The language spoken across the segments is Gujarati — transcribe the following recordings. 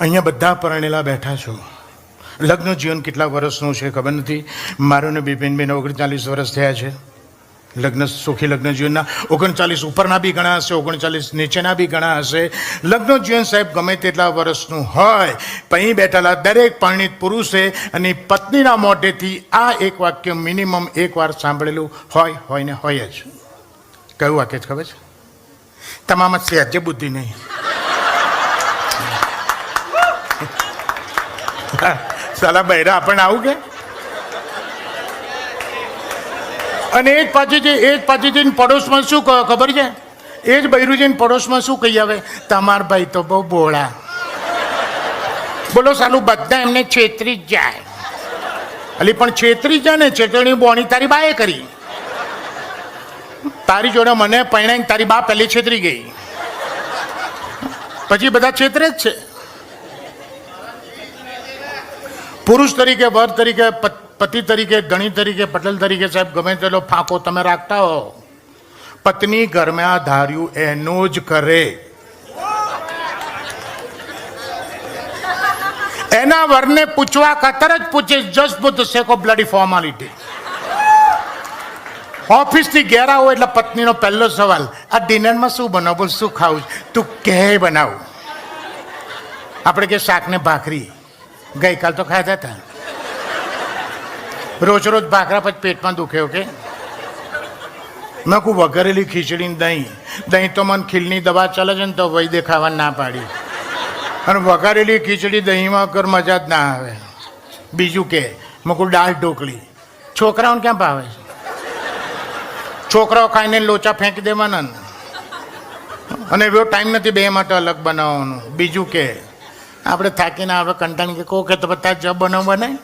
અહીંયા બધા પરણેલા બેઠા છો. લગ્ન જીવન કેટલા વર્ષનું છે ખબર નથી. મારું ને બિપિનભાઈને 39 વર્ષ થયા છે. લગ્ન સુખી લગ્ન જીવનના 39 ઉપરના બી ઘણા હશે, 39 નીચેના બી ઘણા હશે. લગ્ન જીવન સાહેબ ગમે તેટલા વર્ષનું હોય, અહીં બેઠેલા દરેક પરિણીત પુરુષે અને પત્નીના મોઢેથી આ એક વાક્ય મિનિમમ એકવાર સાંભળેલું હોય ને હોય જ. કયું વાક્ય છે ખબર છે? તમામ સહેજે બુદ્ધિ નહીં. સાલા બૈરા આપણને આવું કે? અને એ જ પાછી પડોશમાં શું ખબર છે? એ જ બૈરું જઈને પડોશમાં શું કહી આવે? તમાર ભાઈ તો બહુ બોળા. બોલો સાલું બધા એમને છેતરી જ જાય. અલી પણ છેતરી જાય ને, છેતરણી બોણી તારી બાએ કરી. તારી જોડે મને પરણાઈને તારી બા પહેલી છેતરી ગઈ, પછી બધા છેતરે જ છે. પુરુષ તરીકે, વર તરીકે, પતિ તરીકે, ધણી તરીકે, પટેલ તરીકે સાહેબ ગમે તેટલો ફાંકો તમે રાખતા હો, પત્ની ઘરમાં ધાર્યું એનો જ કરે. એના વરને પૂછવા ખાતર જ પૂછે, just for the sake of bloody formality. ઓફિસથી ઘેર આવો એટલે પત્નીનો પહેલો સવાલ, આ ડિનરમાં શું બનાવ? બોલ શું ખાવું? તું કે બનાવ. આપણે કે શાક ને ભાખરી, ગઈકાલ તો ખાધા હતા. રોજ રોજ ભાખરા પછી પેટમાં દુખે. ઓકે, મેં કહું વઘારેલી ખીચડી દહીં. દહીં તો મને ખીલની દવા ચાલે છે ને તો વૈદ્ય ખાવા ના પાડી. અને વઘારેલી ખીચડી દહીંમાં કર મજા જ ના આવે. બીજું કે મેં કહું દાળ ઢોકળી. છોકરાઓને ક્યાં ભાવે છે? છોકરાઓ ખાઈને લોચા ફેંકી દેવાના, અને એવો ટાઈમ નથી બે માટે અલગ બનાવવાનો. બીજું કે આપણે થાકીને આવે કંટાળી કે કહો કે તો તાર જે બનાવવું બનાય,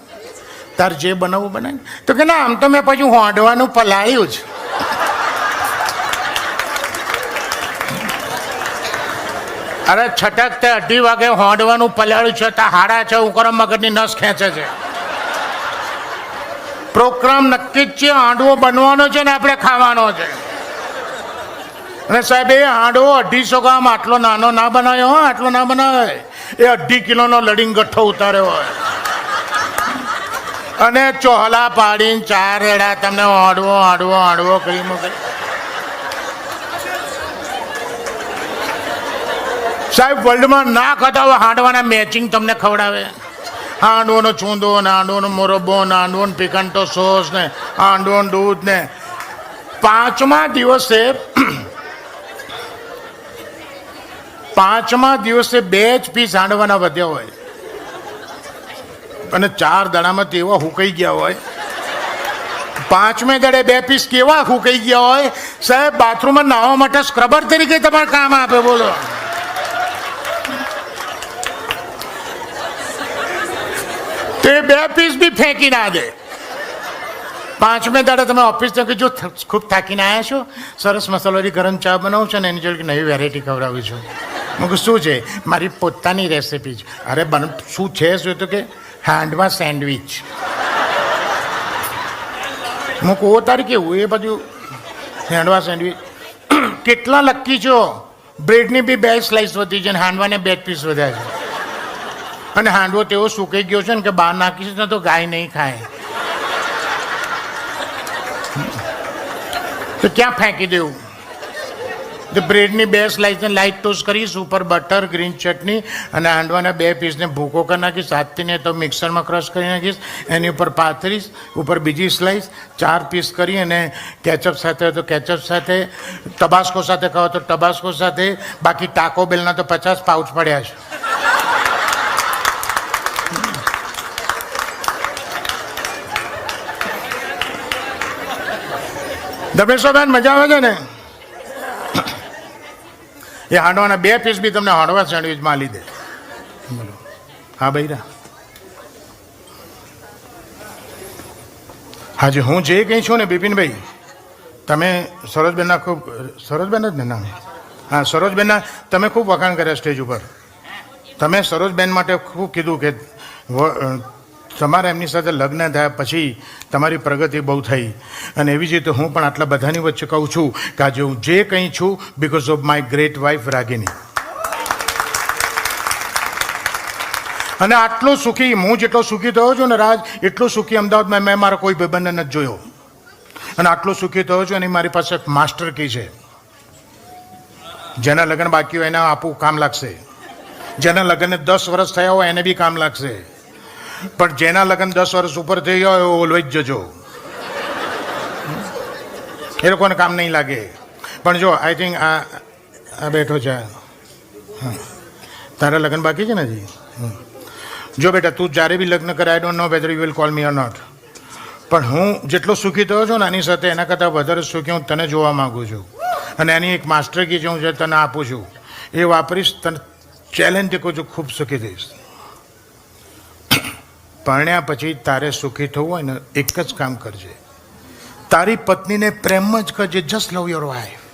તાર જે બનાવવું બનાય. તો કે ના, આમ તો મેં પછી હોંડવાનું પલાળ્યું જ. અરે છટક તે 2:30 વાગે હોંડવાનું પલાળ્યું છે, તા હાડા છે ઉકરમ મગજની નસ ખેંચે છે. પ્રોગ્રામ નક્કી જ છે, હાંડવો બનવાનો છે ને આપણે ખાવાનો છે. અને સાહેબ એ હાંડવો 250 ગ્રામ આટલો નાનો ના બનાવ્યો હોય, આટલો ના બનાવે. એ 2.5 કિલોનો લડીંગ ગઠ્ઠો ઉતાર્યો હોય, અને ચોહલા પાડીને 4 રેડા તમને હાંડવો કરી મૂકે. સાહેબ વર્લ્ડમાં ના ખાતા હોય હાંડવાના મેચિંગ તમને ખવડાવે. હાંડવોનો ચૂંદો ને, હાંડવોનો મોરબ્બો ને, હાંડવોનો પિકન્ટો સોસ ને, હાંડવોનું દૂધ ને. 5મા દિવસે 2 જ પીસ હાંડવાના વધ્યા હોય, અને 4 દાડામાં તેવા હુકાઈ ગયા હોય. 5મે દાડે 2 પીસ કેવા હુકાઈ ગયા હોય સાહેબ, બાથરૂમમાં નાહવા માટે સ્ક્રબર તરીકે તમારે કામ આપે. બોલો, તે 2 પીસ બી ફેંકી ના દે. 5મે દાડે તમે ઓફિસ કે જો ખૂબ થાકીને આવ્યા છો, સરસ મસાલાવાળી ગરમ ચા બનાવું છે ને એની જોડે નવી વેરાયટી ખવડાવું છું. હું શું છે? મારી પોતાની રેસીપી છે. અરે શું છે? શું તો કે હાંડવા સેન્ડવિચ. હું કહું તારે કેવું એ બધું હાંડવા સેન્ડવિચ. કેટલા લક્કી છો? બ્રેડની બી 2 સ્લાઇસ વધી છે, હાંડવાને 2 પીસ વધ્યા છે. અને હાંડવો તેવો સુકાઈ ગયો છે ને કે બહાર નાખીશ ને તો ગાય નહીં ખાય, તો ક્યાં ફેંકી દેવું? તો બ્રેડની 2 સ્લાઇસને લાઇટ ટોસ્ટ કરીશ, ઉપર બટર, ગ્રીન ચટણી, અને હાંડવાના 2 પીસને ભૂકો કરી નાખીશ. હાથથીને તો મિક્સરમાં ક્રશ કરી નાખીશ, એની ઉપર પાથરીશ, ઉપર બીજી સ્લાઇસ, 4 પીસ કરી અને કેચઅપ સાથે હોય તો કેચઅપ સાથે, ટબાસ્કો સાથે ખાઓ તો ટબાસ્કો સાથે. બાકી ટાકો બેલના તો 50 પાઉચ પડ્યા છે. દમેશોબેન મજા આવે છે ને? એ હાંડવાના 2 પીસ બી તમને હાંડવા સેન્ડવિચમાં આલી દે. બોલો હા બૈરા. હાજી હું જે કંઈ છું ને બિપિનભાઈ, તમે સરોજબેનના ખૂબ, સરોજબેન જ ને નામ? હા, સરોજબેનના તમે ખૂબ વખાણ કર્યા સ્ટેજ ઉપર. તમે સરોજબેન માટે ખૂબ કીધું કે તમારા એમની સાથે લગ્ન થયા પછી તમારી પ્રગતિ બહુ થઈ. અને એવી જ રીતે હું પણ આટલા બધાની વચ્ચે કહું છું કે આજે હું જે કંઈ છું because of my great wife રાગિની. અને આટલો સુખી, હું જેટલો સુખી થયો છું ને રાજ, એટલો સુખી અમદાવાદમાં મેં મારા કોઈ ભાઈબંધને નથી જોયો. અને આટલો સુખી થયો છું અને મારી પાસે એક માસ્ટર કી છે. જેના લગ્ન બાકી હોય એને આપવું કામ લાગશે, જેના લગ્નને 10 વર્ષ થયા હોય એને બી કામ લાગશે, પણ જેના લગ્ન 10 વર્ષ ઉપર થઈ ગયા હોય ઓલવેજ જજો, એ લોકોને કામ નહીં લાગે. પણ જો આઈ થિંક આ બેઠો છે, તારા લગ્ન બાકી છે ને હજી? જો બેટા, તું જ્યારે બી લગ્ન કરે, I don't know whether you will call me or not, પણ હું જેટલો સુખી થયો છું ને આની સાથે એના કરતાં વધારે સુખી હું તને જોવા માગું છું. અને એની એક માસ્ટર કી છે હું જે તને આપું છું, એ વાપરીશ, તને ચેલેન્જ કહું છું, ખૂબ સુખી થઈશ. પરણ્યા પછી તારે સુખી થવું હોય ને એક જ કામ કરજે, તારી પત્નીને પ્રેમ જ કરજે, જસ્ટ લવ યોર વાઈફ.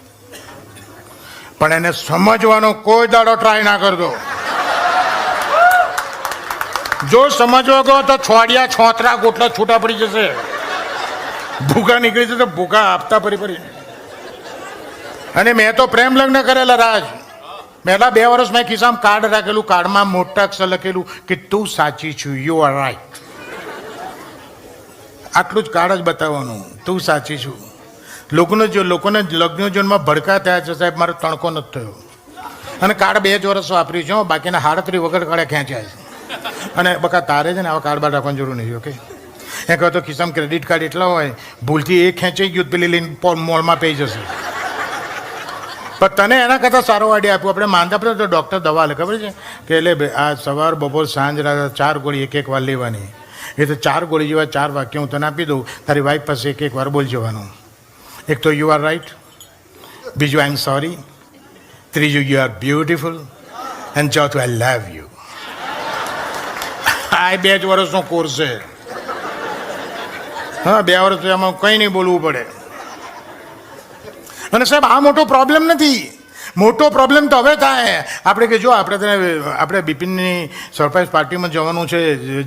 પણ એને સમજવાનો કોઈ દાડો ટ્રાય ના કરતો. જો સમજવા ગયો તો છોડિયા છોતરા ગોટલા છૂટા પડી જશે, ભૂખા નીકળી જશે, ભૂખા આપતા ફરી. અને મેં તો પ્રેમ લગ્ન કરેલા રાજ. પહેલા 2 વર્ષ મેં ખિસ્સામાં કાર્ડ રાખેલું, કાર્ડમાં મોટા અક્ષર લખેલું કે તું સાચી છું, યુ આર રાઈટ. આટલું જ કાર્ડ જ બતાવવાનું, તું સાચી છું. લોકોને લગ્ન જીવનમાં ભડકા થયા છે સાહેબ, મારો તણકો નથી થયો. અને કાર્ડ 2 જ વર્ષ વાપર્યું છે, બાકીના 38 વગર કાળે ખેંચ્યા છે. અને બકા તારે છે ને આવા કાર્ડ બાર રાખવાની જરૂર નહીં. ઓકે, એ કહો તો ખિસ્સામાં ક્રેડિટ કાર્ડ એટલા હોય, ભૂલથી એ ખેંચાઈ ગયું પેલી લઈને મોલમાં પી જશે. પણ તને એના કરતાં સારો આઈડિયા આપ્યો. આપણે માંદા પડે તો ડૉક્ટર દવા લે, ખબર છે કે એટલે આ સવાર બપોર સાંજ રાત 4 ગોળી 1 વાર લેવાની. એ તો 4 ગોળી જેવા 4 વાક્ય હું તને આપી દઉં, તારી વાઈફ પાસે 1 વાર બોલ જવાનું. એક તો યુ આર રાઈટ, બીજું આઈ એમ સોરી, ત્રીજું યુ આર બ્યુટીફુલ, અને ચોથું આઈ લવ યુ. આ 2 જ વર્ષનો કોર્સ છે. હા, 2 વર્ષ એમાં કંઈ નહીં બોલવું પડે. અને સાહેબ આ મોટો પ્રોબ્લેમ નથી, મોટો પ્રોબ્લેમ તો હવે થાય. આપણે કે જો આપણે બિપિનની સરપ્રાઈઝ પાર્ટીમાં જવાનું છે,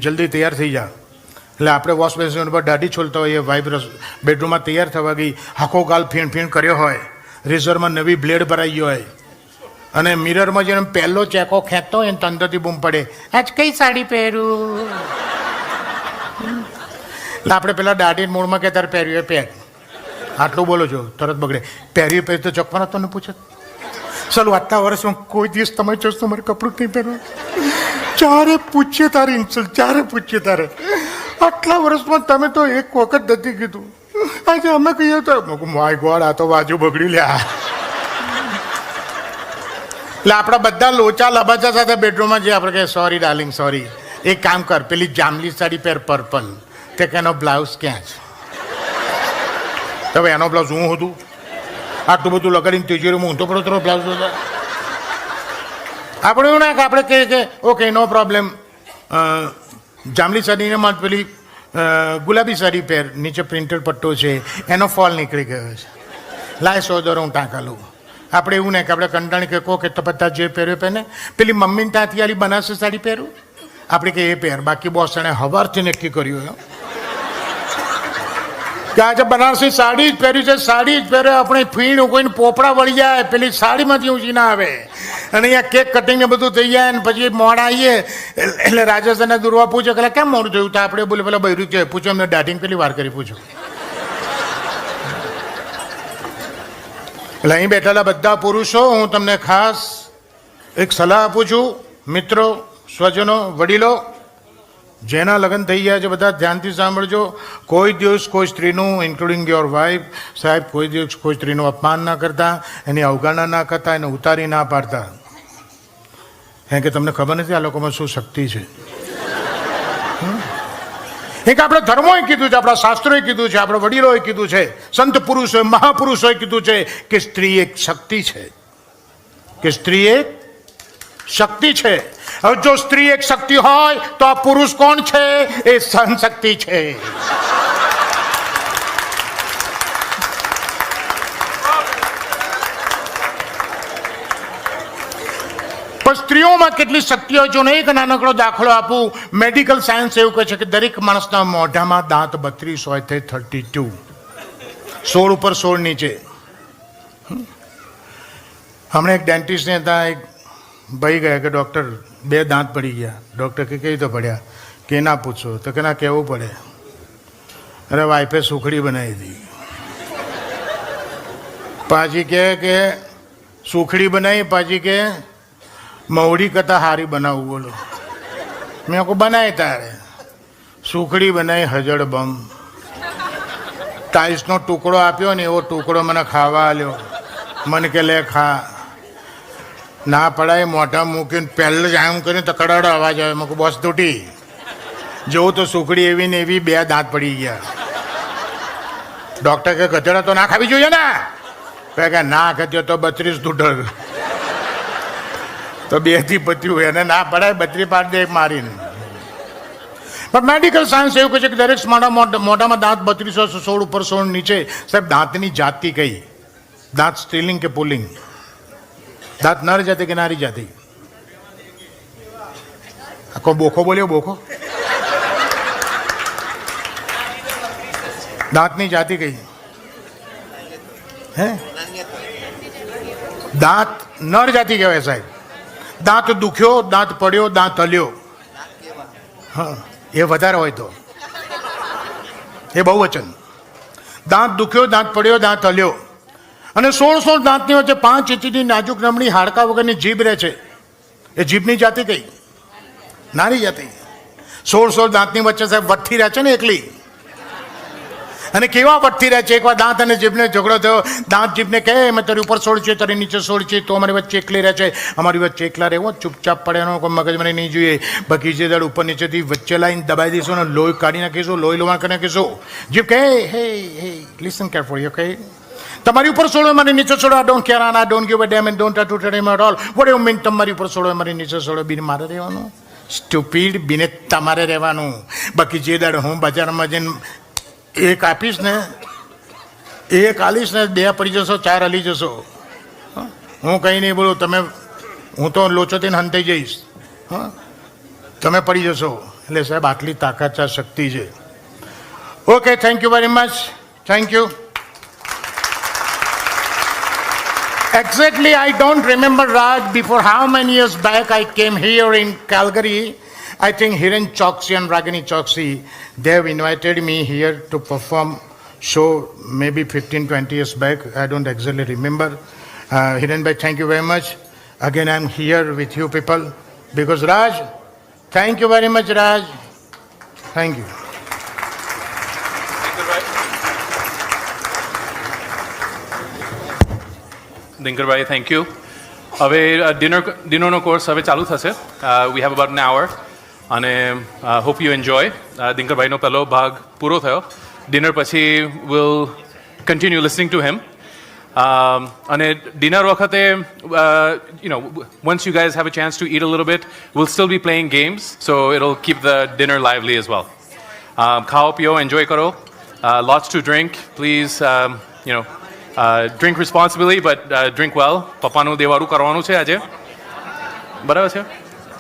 જલ્દી તૈયાર થઈ જા. એટલે આપણે વોશ બેસિન પર દાઢી છોલતા હોઈએ, વાઈફ બેડરૂમમાં તૈયાર થવા ગઈ, આખો ગાલ ફીણ કર્યો હોય, રેઝરમાં નવી બ્લેડ ભરાઈ હોય, અને મિરરમાં જેને પહેલો ચેકો ખેંચતો હોય ને અંદરથી બૂમ પડે, આજ કઈ સાડી પહેરું. એટલે આપણે પેલા દાઢી મૂળમાં કે તારે પહેર્યું એ પહેર, આટલું બોલો છો, તરત બગડે. પહેર્યું તો ચોકવાનો તો ને પૂછે, ચાલો આટલા વર્ષમાં કોઈ દિવસ તમે જોશો તમારે કપડું નહીં પહેરવા, ચારે પૂછીએ તારે ઇન્સલ્ટ, ચારે પૂછીએ તારે. આટલા વર્ષમાં તમે તો એક વખત નથી કીધું, આજે અમે કહીએ તો માય ગોડ આ તો બાજુ બગડી લ્યા. એટલે આપણા બધા લોચા લબાચા સાથે બેડરૂમમાં જે આપણે કહે સોરી ડાર્લિંગ સોરી, એક કામ કર, પેલી જાંબલી સાડી પહેર પર્પલ, તે કે એનો બ્લાઉઝ ક્યાં છે? હવે એનો બ્લાઉઝ હું હતું, આટલું બધું લગાડીને તિજોરીમાં ઊંધો પડો તારો બ્લાઉઝ હતા. આપણે એવું ના કે આપણે કહે કે ઓકે નો પ્રોબ્લેમ, જાંબલી સાડીને માં પેલી ગુલાબી સાડી પહેર, નીચે પ્રિન્ટેડ પટ્ટો છે, એનો ફોલ નીકળી ગયો છે, લાય $100 હું ટાંકા લઉં. આપણે એવું નહીં કે આપણે કંટાળી કે કહો કે તપત્તા જે પહેર્યો પહેને, પેલી મમ્મીને ત્યાંથી આલી બનારસી સાડી પહેરું, આપણે કે એ પહેર. બાકી બોસ એણે હવારથી નક્કી કર્યું કે આજે બનારસી સાડી જ પહેરી છે, સાડી જ પહેરે. આપણે ફીણ કોઈને પોપડા વળી જાય, પેલી સાડીમાંથી ઊંચી ના આવે. અને અહીંયા કેક કટિંગ ને બધું થઈ જાય ને પછી મોડા આવીએ એટલે રાજસ્થાનના દુર્વા પૂછે કે કેમ મોડું થયું? તો આપણે બોલે પેલા બૈરું છે, પૂછો એમને દાઢીને પેલી વાર કરી પૂછો. એટલે અહીં બેઠેલા બધા પુરુષો, હું તમને ખાસ એક સલાહ આપું છું. મિત્રો, સ્વજનો, વડીલો, જેના લગ્ન થઈ ગયા છે બધા ધ્યાનથી સાંભળજો. કોઈ દિવસ કોઈ સ્ત્રીનું, ઇન્ક્લુડિંગ યોર વાઈફ, સાહેબ, કોઈ દિવસ કોઈ સ્ત્રીનું અપમાન ના કરતા, એની અવગણના ના કરતા, એને ઉતારી ના પાડતા. કારણ કે તમને ખબર નથી આ લોકોમાં શું શક્તિ છે. એક આપણા ધર્મોએ કીધું છે, આપણા શાસ્ત્રોએ કીધું છે, આપણા વડીલોએ કીધું છે, સંત પુરુષોએ, મહાપુરુષોએ કીધું છે કે સ્ત્રી એક શક્તિ છે, કે સ્ત્રી એક શક્તિ છે. હવે જો સ્ત્રી એક શક્તિ હોય તો આ પુરુષ કોણ છે? એ સહન શક્તિ છે. પણ સ્ત્રીઓમાં કેટલી શક્તિઓ જો ને એક નાનકડો દાખલો આપું. મેડિકલ સાયન્સ એવું કહે છે કે દરેક માણસના મોઢામાં દાંત 32 હોય તે 32, 16 ઉપર 16 નીચે. હમણાં એક ડેન્ટિસ્ટને હતા, એક ભાઈ ગયા કે ડૉક્ટર 2 દાંત પડી ગયા. ડૉક્ટર કે કેવી રીતે પડ્યા? કે ના પૂછો. તો કે ના કહેવું પડે. અરે વાઈફે સુખડી બનાવી હતી. પાછી કે સુખડી બનાવી, પાછી કે મવડી કરતાં હારી બનાવું. બોલો. મેં કોઈ બનાવી તારે સુખડી બનાવી હજડ બમ. ટાઈલ્સનો ટુકડો આપ્યો ને એવો ટુકડો મને ખાવા આલ્યો. મને કે લે ખા. ના પડાય મોઢા મૂકીને પહેલાં જ આમ કરીને તકડાડો અવાજ આવે. મેં બોસ તૂટી. જોઉં તો સુખડી એવી ને એવી 2 દાંત પડી ગયા. ડૉક્ટર કે ગધેડા તો ના ખાવી જોઈએ ને. કે ના ખાધ્યો તો 32 તૂટક. તો 2 થી પત્યું. એને ના પડાય 32 પાડી દે મારીને. પણ મેડિકલ સાયન્સ એવું કહે છે કે દરેક મોઢામાં દાંત 32 16 ઉપર 16 નીચે. સાહેબ દાંતની જાતિ કઈ? દાંત સ્ટીલિંગ કે પુલિંગ? દાંત નર જાતિ કે નારી જાતિ? આખો બોખો બોલ્યો બોખો. દાંતની જાતિ કઈ? હે દાંત નર જાતિ કહેવાય સાહેબ. દાંત દુખ્યો, દાંત પડ્યો, દાંત હલ્યો. હા એ વધારે હોય તો એ બહુવચન. દાંત દુખ્યો, દાંત પડ્યો, દાંત હલ્યો. અને 16 દાંતની વચ્ચે 5 ઇંચની નાજુક નમણી હાડકા વગરની જીભ રહે છે. એ જીભની જાતિ કઈ? નારી જાતિ. 16 દાંતની વચ્ચે સાહેબ વઠ્ઠી રહે છે ને એકલી. અને કેવા વઠ્ઠી રહે છે? એકવાર દાંત અને જીભને ઝઘડો થયો. દાંત જીભને કહે મેં તારી ઉપર સોળ છે, તારી નીચે સોળ છે, તો અમારી વચ્ચે એકલી રહે છે. અમારી વચ્ચે એકલા રહેવો, ચૂપચાપ પડે એનો કોઈ મગજ મને નહીં જોઈએ. બાકી જે દાડ ઉપર નીચેથી વચ્ચે લાઈને દબાઈ દઈશું ને લોહી કાઢી નાખીશું, લોહી લોવાણ કરી નાખીશું. જીભ કહે હે હે લિસન કેરફુલી ઓકે. તમારી ઉપર છોડો, મારી નીચે છોડો. I don't care I don't give a damn and don't try to tell me at all. What you mean? તમારી ઉપર છોડો, મારી નીચે છોડો. બીને મારે રહેવાનું? સ્ટુપિડ. બીને તમારે રહેવાનું. બાકી જે દાડ હું બજારમાં જઈને એક આપીશ ને, એક આલીશ ને, 2 પડી જશો, 4 હલી જશો. હું કંઈ નહીં બોલું. તમે હું તો લોચો થઈને હંતાઈ જઈશ. હા તમે પડી જશો. એટલે સાહેબ આટલી તાકાત છે, શક્તિ છે. Okay thank you very much. Thank you. Exactly, I don't remember, Raj, before how many years back I came here in Calgary. I think Hiren Choksi and Ragini Choksi, they have invited me here to perform show maybe 15-20 years back. I don't exactly remember. Hiren bhai, thank you very much. Again, I'm here with you people because Raj, thank you very much, Raj. Thank you. Dinkarbhai thank you. હવે ડિનરનો કોર્સ હવે ચાલુ થશે. We have about an hour અને હોપ યુ એન્જોય. દિનકરભાઈનો પહેલો ભાગ પૂરો થયો. ડિનર પછી will continue listening to him. અને ડિનર વખતે once you guys have a chance to eat a little bit, we'll still be playing games, so it'll keep the dinner lively as well. ખાઓ પીઓ, એન્જોય કરો. Lots to drink. Please, drink responsibly, but drink well. પપ્પાનું દેવારું કરવાનું છે આજે. બરાબર છે?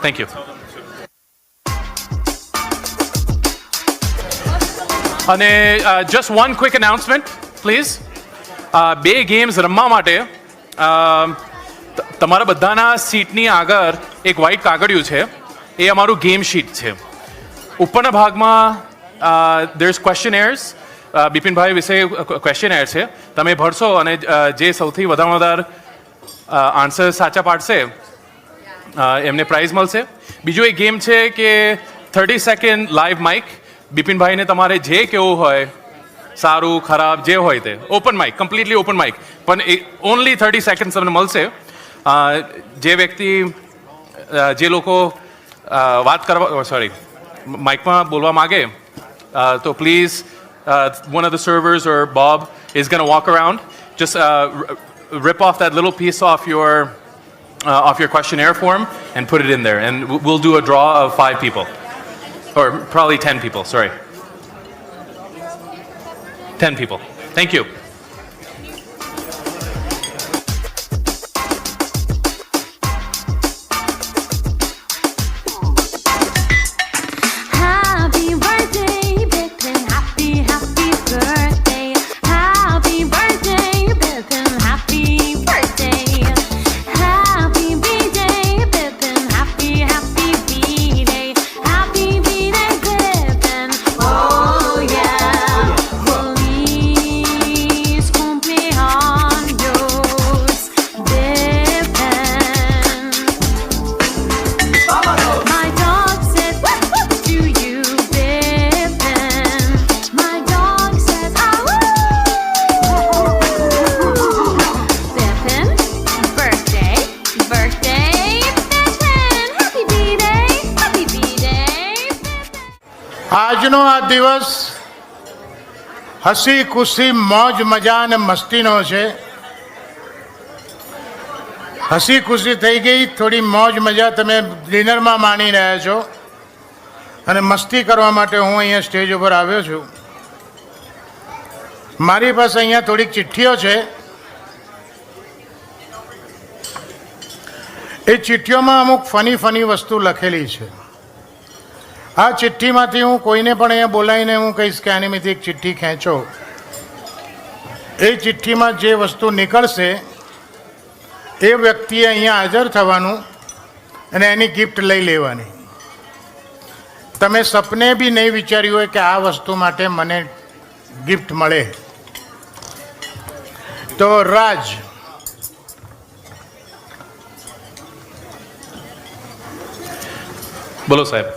Thank you. અને just one quick announcement, please. 2 games રમવા માટે તમારા બધાના સીટની આગળ એક વ્હાઇટ કાગળિયું છે. એ અમારું ગેમ શીટ છે. ઉપરના ભાગમાં there's questionnaires. બિપિનભાઈ વિશે ક્વેશ્ચનર છે. તમે ભરશો અને જે સૌથી વધારે આન્સર સાચા પાડશે એમને પ્રાઇઝ મળશે. બીજું એક ગેમ છે કે 30 સેકન્ડ લાઈવ માઇક. બિપિનભાઈને તમારે જે કેવું હોય, સારું ખરાબ જે હોય તે, open mic, completely open mic, પણ ઓનલી 30 સેકન્ડ તમને મળશે. જે વ્યક્તિ જે લોકો વાત કરવા માઇકમાં બોલવા માગે તો please one of the servers or Bob is going to walk around. Just rip off that little piece off your questionnaire form and put it in there. And we'll do a draw of 5 people. Or probably 10 people, sorry. 10 people. Thank you. આજનો આ દિવસ હસી ખુશી મોજ મજા અને મસ્તીનો છે. હસી ખુશી થઈ ગઈ, થોડી મોજ મજા તમે ડિનરમાં માણી રહ્યા છો અને મસ્તી કરવા માટે હું અહીંયા સ્ટેજ ઉપર આવ્યો છું. મારી પાસે અહીંયા થોડીક ચિઠ્ઠીઓ છે. એ ચિઠ્ઠીઓમાં અમુક ફની વસ્તુ લખેલી છે. આ ચિઠ્ઠીમાંથી હું કોઈને પણ અહીંયા બોલાવીને હું કહીશ કે આનીમાંથી એક ચિઠ્ઠી ખેંચો. એ ચિઠ્ઠીમાં જે વસ્તુ નીકળશે એ વ્યક્તિએ અહીંયા હાજર થવાનું અને એની ગિફ્ટ લઈ લેવાની. તમે સપને બી નહીં વિચાર્યું હોય કે આ વસ્તુ માટે મને ગિફ્ટ મળે. તો રાજ, બોલો સાહેબ.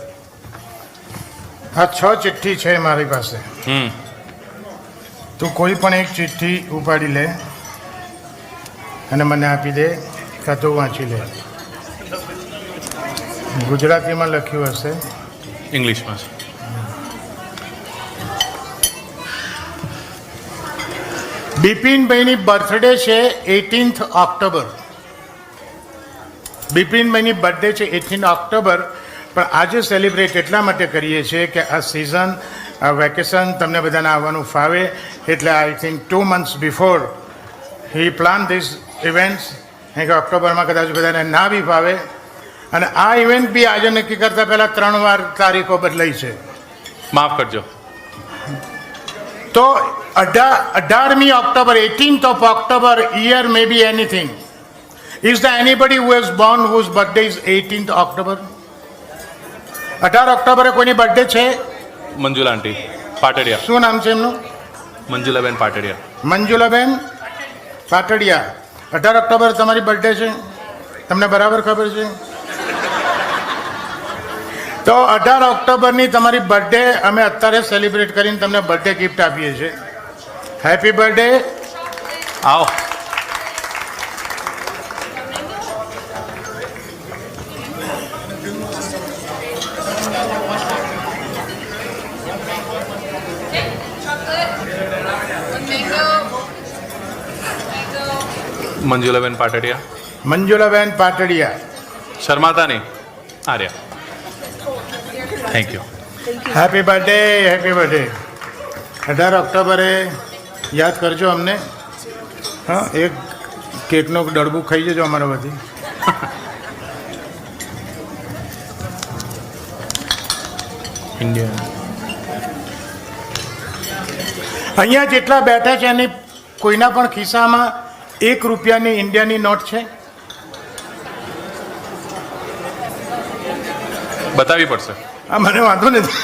આ 6 ચિઠ્ઠી છે મારી પાસે. તું કોઈ પણ એક ચિઠ્ઠી ઉપાડી લે અને મને આપી દે, કાં તો વાંચી લે. ગુજરાતીમાં લખ્યું હશે, ઇંગ્લિશમાં. બિપિનભાઈની બર્થડે છે 18th ઓક્ટોબર. બિપિનભાઈની બર્થડે છે 18 ઓક્ટોબર. પણ આજે સેલિબ્રેટ એટલા માટે કરીએ છીએ કે આ સિઝન, આ વેકેશન તમને બધાને આવવાનું ફાવે, એટલે I think 2 months before he plan this events. કે ઓક્ટોબરમાં કદાચ બધાને ના બી ફાવે. અને આ ઇવેન્ટ બી આજે નક્કી કરતાં પહેલાં 3 વાર તારીખો બદલાઈ છે. માફ કરજો. તો 18મી October, 18th of October, year may be anything. Is there anybody who was born whose birthday is 18th October? 18 ઓક્ટોબરે કોઈની બર્થડે છે? મંજુલા આંટી પાટડિયા. શું નામ છે એમનું? મંજુલાબેન પાટડિયા. મંજુલાબેન પાટડિયા. 18 ઓક્ટોબર તમારી બર્થડે છે? તમને બરાબર ખબર છે? તો 18 ઓક્ટોબરની તમારી બર્થડે અમે અત્યારે સેલિબ્રેટ કરીને તમને બર્થડે ગિફ્ટ આપીએ છીએ. Happy birthday. આવો. મંજુલાબેન પાટડિયા. મંજુલાબેન પાટડિયા. શર્માતા નહીં. Arya. Thank you. Happy birthday, happy birthday. 18 ઓક્ટોબરે યાદ કરજો અમને. હા, એક કેકનો ડળબું ખાઈ જજો અમારા બધી. ઇન્ડિયન. અહીંયા જેટલા બેઠા છે એની કોઈના પણ ખિસ્સામાં 1 રૂપિયાની ઇન્ડિયાની નોટ છે? બતાવવી પડશે. હા, મને વાંધો નથી.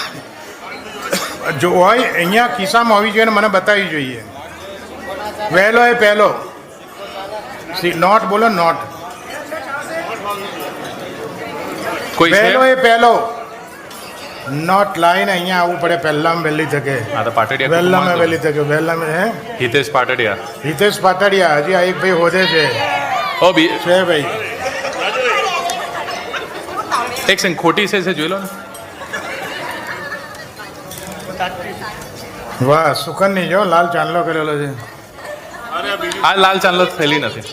જો હોય અહીંયા ખિસ્સામાં હોવી જોઈએ ને મને બતાવવી જોઈએ. વહેલો એ પહેલો. નોટ બોલો, નોટ. કોઈ વહેલો છે? એ પહેલો. નોટ લાઈને અહીંયા આવવું પડે પહેલામાં વહેલી તકે. હા તો પાટડિયા. વહેલામાં વહેલી તકે. વહેલામાં હે હિતેશ પાટડિયા. હિતેશ પાટડિયા. હજી આ એક ભાઈ હોદે છે. ઓ બી છે ભાઈ. એક સેકન્ડ, ખોટી છે જોઈ લો ને. વાહ, સુકનની જો લાલ ચાંદલો કરેલો છે. આ લાલ ચાંદલો થયેલી નથી.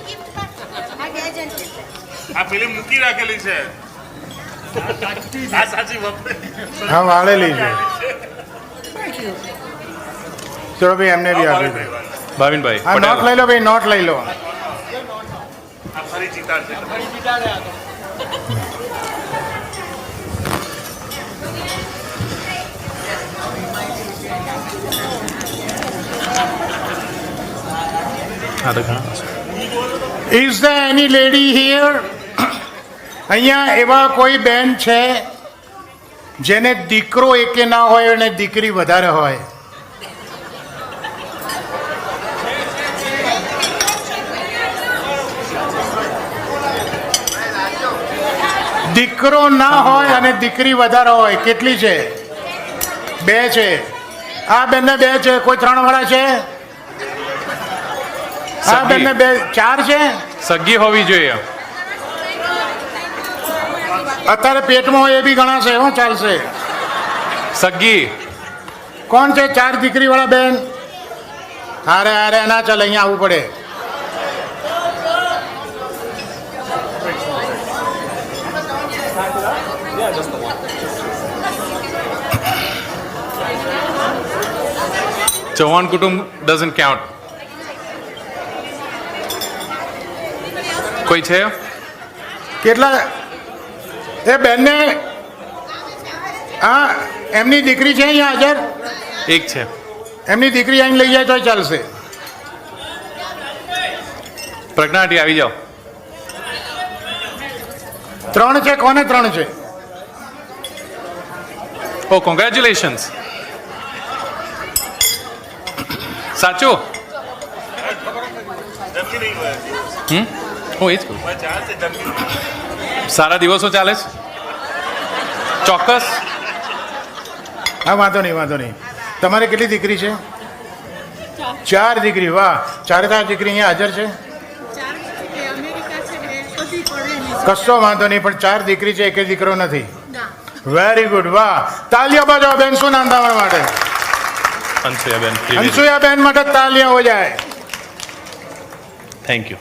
આ ફિલ્મ મૂકી રાખેલી છે. આ સાચી વપરાય. હા, વાળેલી છે. ચલો ભાઈ, એમને બી આપી દે. ભાવિનભાઈ હા, નોટ લઈ લો ભાઈ, નોટ લઈ લો. આ ફરી જીતાડશે. હા તો ઘણા. Is the any lady here? અહીંયા એવા કોઈ બેન છે જેને દીકરો એકે ના હોય અને દીકરી વધારે હોય? દીકરો ના હોય અને દીકરી વધારે હોય. કેટલી છે? 2 છે. આ બેનને 2 છે. કોઈ 3 વાળા છે? આ બેનને 4 છે. સગી હોવી જોઈએ. અત્યારે પેટમાં હોય એ બી ગણાશે. ચાલશે. સગ્ગી. કોણ છે 4 દીકરીવાળા બેન? અરે અરે ના ચાલે, અહીંયા આવવું પડે. ચૌહાણ કુટુંબ ડઝન્ટ કાઉન્ટ. કોઈ છે? કેટલા એ બેનને? હા, એમની દીકરી છે અહીંયા હાજર? એક છે. એમની દીકરી આવીને લઈ જાય તો ચાલશે. પ્રજ્ઞા આંટી આવી જાઓ. 3 છે. કોને 3 છે? ઓ કોંગ્રેચ્યુલેશન્સ. સાચું? जबकि नहीं हुआ है હું એ જ કહું. मैं 4 से जबकि સારા દિવસો ચાલે છે? ચોક્કસ. હા, વાંધો નહીં, વાંધો નહીં. તમારે કેટલી દીકરી છે? 4 દીકરી. વાહ, 4 દીકરી અહીંયા હાજર છે. કશો વાંધો નહીં, પણ 4 દીકરી છે, એક દીકરો નથી. Very good. વાહ, તાલીઓ બજાવો બેન. શું નામ તમારા માટે? અનસુયાબેન. અનસુયાબેન માટે તાલીઓ હો જાય. Thank you.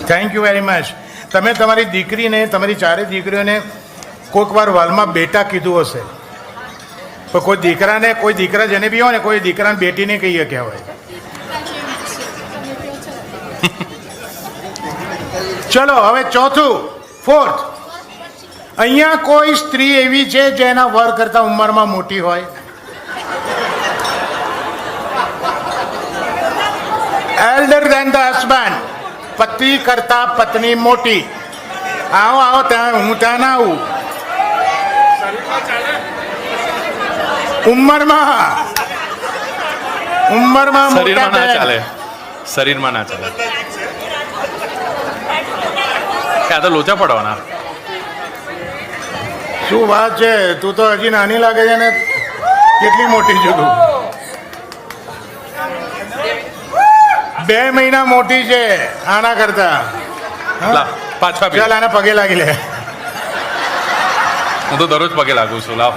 Thank you very much. તમે તમારી દીકરીને, તમારી 4 દીકરીઓને કોઈક વાર વાલમાં બેટા કીધું હશે, પણ કોઈ દીકરા જેને બી હોય ને, કોઈ દીકરાને બેટીને કહીએ કહેવાય. ચલો હવે ચોથું, 4th. અહીંયા કોઈ સ્ત્રી એવી છે જે એના વર કરતા ઉંમરમાં મોટી હોય? Elder than the husband. પતિ કરતા પત્ની મોટી. આવો આવો, ત્યાં હું ત્યાં ના આવું. ઉંમરમાં મોટા શરીરમાં ના બેન. ચાલે. શરીરમાં ના ચાલે. આ તો લોચા પડવાના. શું વાત છે, તું તો હજી નાની લાગે છે ને કેટલી મોટી છું તું. 2 મહિના મોટી છે આના કરતા. લાવ પાછા પી. ચાલ આને પગે લાગી લે. હું તો દરરોજ પગે લાગુ છું. લાવ.